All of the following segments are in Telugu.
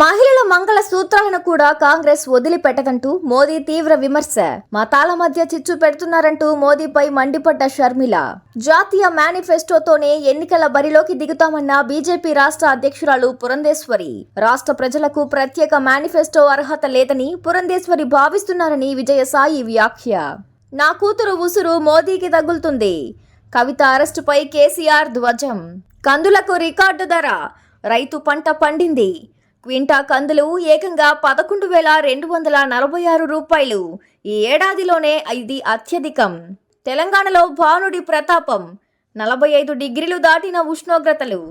మహిళల మంగళ సూత్రాలను కూడా కాంగ్రెస్ వదిలిపెట్టదంటూ మోదీ తీవ్ర విమర్శ. మతాల మధ్య చిచ్చు పెడుతున్నారంటూ మోదీపై మండిపడ్డ షర్మిల. జాతీయ మేనిఫెస్టోతోనే ఎన్నికల బరిలోకి దిగుతామన్న బీజేపీ రాష్ట్ర అధ్యక్షురాలు పురంధేశ్వరి. రాష్ట్ర ప్రజలకు ప్రత్యేక మేనిఫెస్టో అర్హత లేదని పురంధేశ్వరి భావిస్తున్నారని విజయసాయి వ్యాఖ్య. నా కూతురు ఉసురు మోదీకి తగులుతుంది. కవిత అరెస్టుపై కేసీఆర్ ధ్వజం. కందులకు రికార్డు ధర. రైతు పంట పండింది. క్వింటా కందులు ఏకంగా 11,246 రూపాయలు. ఈ ఏడాదిలోనే ఇది అత్యధికం. తెలంగాణలో భానుడి ప్రతాపం. 45 డిగ్రీలు దాటిన ఉష్ణోగ్రతలు.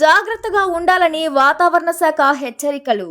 జాగ్రత్తగా ఉండాలని వాతావరణ శాఖ హెచ్చరికలు.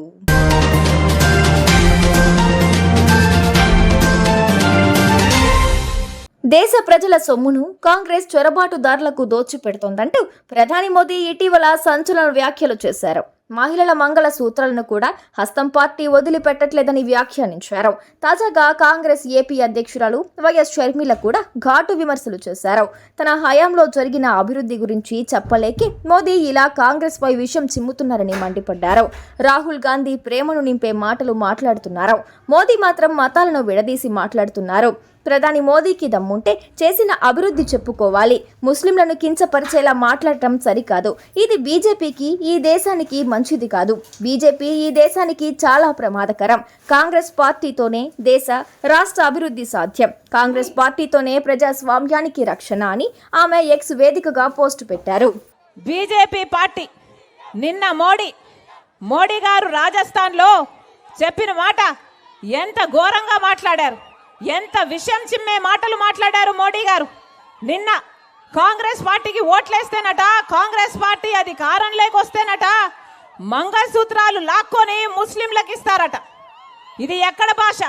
దేశ ప్రజల సొమ్మును కాంగ్రెస్ చొరబాటుదారులకు దోచిపెడుతోందంటూ ప్రధాని మోదీ ఇటీవల సంచలన వ్యాఖ్యలు చేశారు. మహిళల మంగళ సూత్రాలను కూడా హస్తం పార్టీ వదిలిపెట్టట్లేదని వ్యాఖ్యానించారు. తాజాగా కాంగ్రెస్ ఏపీ అధ్యక్షురాలు వైఎస్ షర్మిల కూడా ఘాటు విమర్శలు చేశారు. తన హయాంలో జరిగిన అభివృద్ధి గురించి చెప్పలేకే మోదీ ఇలా కాంగ్రెస్ పై విషయం చిమ్ముతున్నారని మండిపడ్డారు. రాహుల్ గాంధీ ప్రేమను నింపే మాటలు మాట్లాడుతున్నారు. మోదీ మాత్రం మతాలను విడదీసి మాట్లాడుతున్నారు. ప్రధాని మోదీకి దమ్ముంటే చేసిన అభివృద్ధి చెప్పుకోవాలి. ముస్లింలను కించపరిచేలా మాట్లాడటం సరికాదు. ఇది బీజేపీకి, ఈ దేశానికి మంచిది కాదు. బీజేపీ ఈ దేశానికి చాలా ప్రమాదకరం. కాంగ్రెస్ పార్టీతోనే దేశ, రాష్ట్ర అభివృద్ధి సాధ్యం. కాంగ్రెస్ పార్టీతోనే ప్రజాస్వామ్యానికి రక్షణ అని ఆమె ఎక్స్ వేదికగా పోస్టు పెట్టారు. బీజేపీ పార్టీ నిన్న మోడీ గారు రాజస్థాన్లో చెప్పిన మాట ఎంత ఘోరంగా మాట్లాడారు, ఎంత విషయం చిమ్మే మాటలు మాట్లాడారు మోడీ గారు. నిన్న కాంగ్రెస్ పార్టీకి ఓట్లేస్తేనట, కాంగ్రెస్ పార్టీ అధికారంలోకి వస్తేనట మంగళసూత్రాలు లాక్కొని ముస్లింలకు ఇస్తారట. ఇది ఎక్కడ భాష?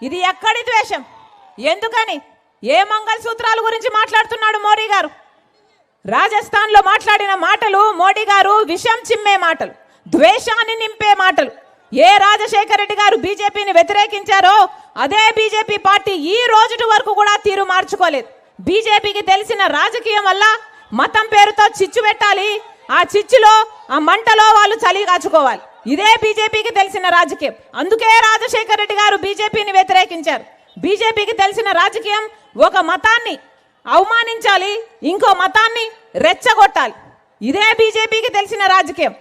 ఇది ఎక్కడి ద్వేషం? ఎందుకని? ఏ మంగళసూత్రాల గురించి మాట్లాడుతున్నాడు మోడీ గారు? రాజస్థాన్లో మాట్లాడిన మాటలు మోడీ గారు విషం చిమ్మే మాటలు, ద్వేషాన్ని నింపే మాటలు. ఏ రాజశేఖర రెడ్డి గారు బీజేపీని వ్యతిరేకించారో అదే బీజేపీ పార్టీ ఈ రోజు వరకు కూడా తీరు మార్చుకోలేదు. బీజేపీకి తెలిసిన రాజకీయం వల్ల మతం పేరుతో చిచ్చు పెట్టాలి, ఆ చిచ్చులో, ఆ మంటలో వాళ్ళు చలి కాచుకోవాలి. ఇదే బీజేపీకి తెలిసిన రాజకీయం. అందుకే రాజశేఖర రెడ్డి గారు బీజేపీని వ్యతిరేకించారు. బీజేపీకి తెలిసిన రాజకీయం ఒక మతాన్ని అవమానించాలి, ఇంకో మతాన్ని రెచ్చగొట్టాలి. ఇదే బీజేపీకి తెలిసిన రాజకీయం.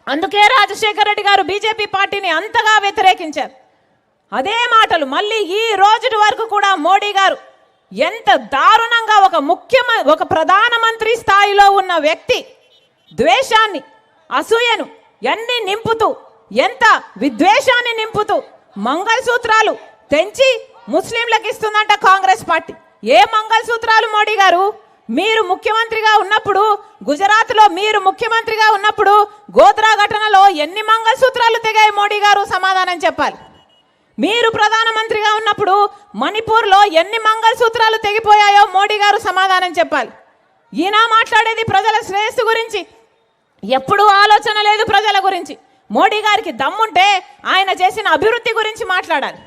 అందుకే రాజశేఖర రెడ్డి గారు బీజేపీ పార్టీని అంతగా వ్యతిరేకించారు. అదే మాటలు మళ్ళీ ఈ రోజు వరకు కూడా మోడీ గారు ఎంత దారుణంగా ఒక ప్రధానమంత్రి స్థాయిలో ఉన్న వ్యక్తి ద్వేషాన్ని, అసూయను ఎన్ని నింపుతూ, ఎంత విద్వేషాన్ని నింపుతూ మంగళసూత్రాలు తెంచి ముస్లింలకు ఇస్తుందంట కాంగ్రెస్ పార్టీ. ఏ మంగళసూత్రాలు మోడీ గారు? మీరు ముఖ్యమంత్రిగా ఉన్నప్పుడు, గుజరాత్లో మీరు ముఖ్యమంత్రిగా ఉన్నప్పుడు గోద్రా ఘటనలో ఎన్ని మంగళసూత్రాలు తెగాయి మోడీ గారు? సమాధానం చెప్పాలి. మీరు ప్రధానమంత్రిగా ఉన్నప్పుడు మణిపూర్లో ఎన్ని మంగళసూత్రాలు తెగిపోయాయో మోడీ గారు సమాధానం చెప్పాలి. ఈయన మాట్లాడేది ప్రజల శ్రేయస్సు గురించి, ఎప్పుడూ ఆలోచన లేదు ప్రజల గురించి. మోడీ గారికి దమ్ముంటే ఆయన చేసిన అభివృద్ధి గురించి మాట్లాడాలి.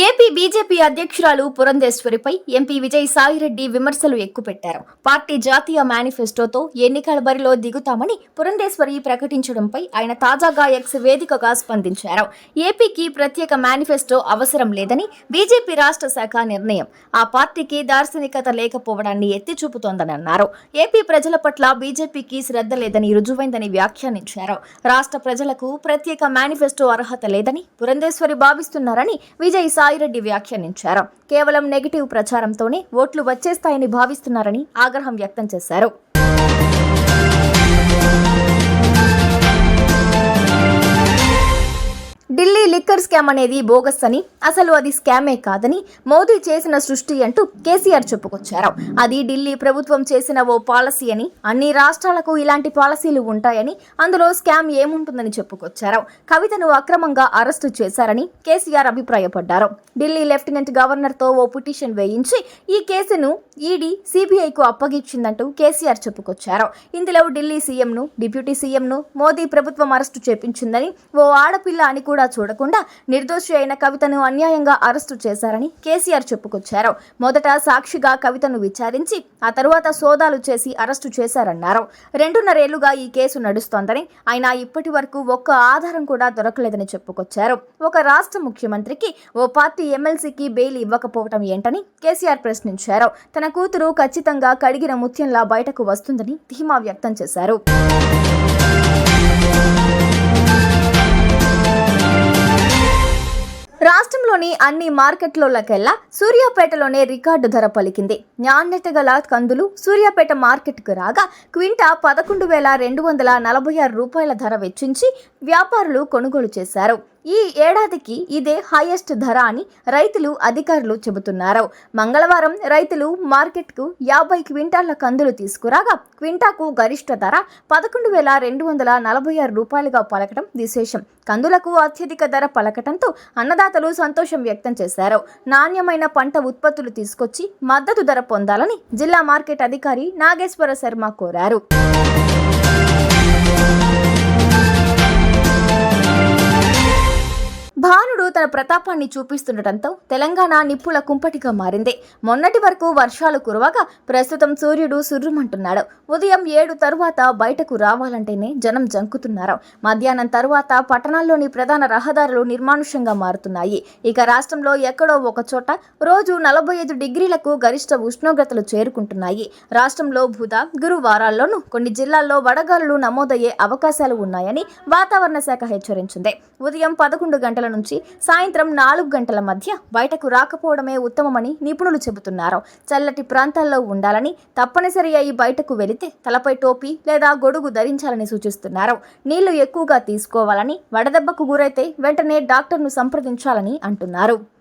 ఏపీ బీజేపీ అధ్యక్షురాలు పురంధేశ్వరిపై ఎంపీ విజయసాయిరెడ్డి విమర్శలు ఎక్కుపెట్టారు. పార్టీ జాతీయ మేనిఫెస్టోతో ఎన్నికల బరిలో దిగుతామని పురంధేశ్వరి ప్రకటించడంపై ఆయన తాజాగా ఎక్స్ వేదికగా స్పందించారు. ఏపీకి ప్రత్యేక మేనిఫెస్టో అవసరం లేదని బీజేపీ రాష్ట్ర శాఖ నిర్ణయం ఆ పార్టీకి దార్శనికత లేకపోవడాన్ని ఎత్తి చూపుతోందని అన్నారు. ఏపీ ప్రజల పట్ల బీజేపీకి శ్రద్ధ లేదని రుజువైందని వ్యాఖ్యానించారు. రాష్ట్ర ప్రజలకు ప్రత్యేక మేనిఫెస్టో అర్హత లేదని పురంధేశ్వరి భావిస్తున్నారని విజయసాయిరెడ్డి వ్యాఖ్యానించారు. కేవలం నెగిటివ్ ప్రచారంతోనే ఓట్లు వచ్చేస్తాయని భావిస్తున్నారని ఆగ్రహం వ్యక్తం చేశారు. ఢిల్లీ లిక్కర్ స్కామ్ అనేది బోగస్ అని, అసలు అది స్కామే కాదని మోదీ చేసిన సృష్టి అంటూ కేసీఆర్ చెప్పుకొచ్చారు. అది ఢిల్లీ ప్రభుత్వం చేసిన ఓ పాలసీ అని, అన్ని రాష్ట్రాలకు ఇలాంటి పాలసీలు ఉంటాయని, అందులో స్కామ్ ఏముంటుందని చెప్పుకొచ్చారు. కవితను అక్రమంగా అరెస్టు చేశారని కేసీఆర్ అభిప్రాయపడ్డారు. ఢిల్లీ లెఫ్టినెంట్ గవర్నర్తో ఓ పిటిషన్ వేయించి ఈ కేసును ఈడీ, సిబిఐకు అప్పగించిందంటూ కేసీఆర్ చెప్పుకొచ్చారు. ఇందులో ఢిల్లీ సీఎంను, డిప్యూటీ సీఎంను మోదీ ప్రభుత్వం అరెస్టు చేపించిందని, ఓ ఆడపిల్ల అని కూడా చూడకుండా నిర్దోషి అయిన కవితను అన్యాయంగా అరెస్టు చేశారని కేసీఆర్ చెప్పుకొచ్చారు. మొదట సాక్షిగా కవితను విచారించి ఆ తరువాత సోదాలు చేసి అరెస్టు చేశారన్నారు. 2.5 ఏళ్లుగా ఈ కేసు నడుస్తోందని, అయినా ఇప్పటి వరకు ఒక్క ఆధారం కూడా దొరకలేదని చెప్పుకొచ్చారు. ఒక రాష్ట్ర ముఖ్యమంత్రికి ఓ పార్టీ ఎమ్మెల్సీకి బెయిల్ ఇవ్వకపోవటం ఏంటని కేసీఆర్ ప్రశ్నించారు. తన కూతురు ఖచ్చితంగా కడిగిన ముత్యంలా బయటకు వస్తుందని ధీమా వ్యక్తం చేశారు. రాష్ట్రంలోని అన్ని మార్కెట్లకెల్లా సూర్యాపేటలోనే రికార్డు ధర పలికింది. నాణ్యత గల కందులు సూర్యాపేట మార్కెట్కు రాగా క్వింటా 11,246 రూపాయల ధర వెచ్చించి వ్యాపారులు కొనుగోలు చేశారు. ఈ ఏడాదికి ఇదే హైయెస్ట్ ధర అని రైతులు అధికారులు చెబుతున్నారు. మంగళవారం రైతులు మార్కెట్కు 50 క్వింటాళ్ల కందులు తీసుకురాగా క్వింటాకు గరిష్ట ధర 11,246 రూపాయలుగా పలకడం విశేషం. కందులకు అత్యధిక ధర పలకటంతో అన్నదాతలు సంతోషం వ్యక్తం చేశారు. నాణ్యమైన పంట ఉత్పత్తులు తీసుకొచ్చి మద్దతు ధర పొందాలని జిల్లా మార్కెట్ అధికారి నాగేశ్వర శర్మ కోరారు. భానుడు తన ప్రతాపాన్ని చూపిస్తుండటంతో తెలంగాణ నిప్పుల కుంపటిగా మారింది. మొన్నటి వరకు వర్షాలు కురవగా ప్రస్తుతం సూర్యుడు సుర్రుమంటున్నాడు. ఉదయం 7 తరువాత బయటకు రావాలంటేనే జనం జంకుతున్నారు. మధ్యాహ్నం తరువాత పట్టణాల్లోని ప్రధాన రహదారులు నిర్మానుష్యంగా మారుతున్నాయి. ఇక రాష్ట్రంలో ఎక్కడో ఒక చోట రోజు 45 డిగ్రీలకు గరిష్ట ఉష్ణోగ్రతలు చేరుకుంటున్నాయి. రాష్ట్రంలో బుధ, గురువారాల్లోనూ కొన్ని జిల్లాల్లో వడగాలులు నమోదయ్యే అవకాశాలు ఉన్నాయని వాతావరణ శాఖ హెచ్చరించింది. ఉదయం 11 గంటల నుంచి సాయంత్రం 4 గంటల మధ్య బయటకు రాకపోవడమే ఉత్తమమని నిపుణులు చెబుతున్నారు. చల్లటి ప్రాంతాల్లో ఉండాలని, తప్పనిసరి అయి బయటకు వెళితే తలపై టోపీ లేదా గొడుగు ధరించాలని సూచిస్తున్నారు. నీళ్లు ఎక్కువగా తీసుకోవాలని, వడదెబ్బకు గురైతే వెంటనే డాక్టర్ను సంప్రదించాలని అంటున్నారు.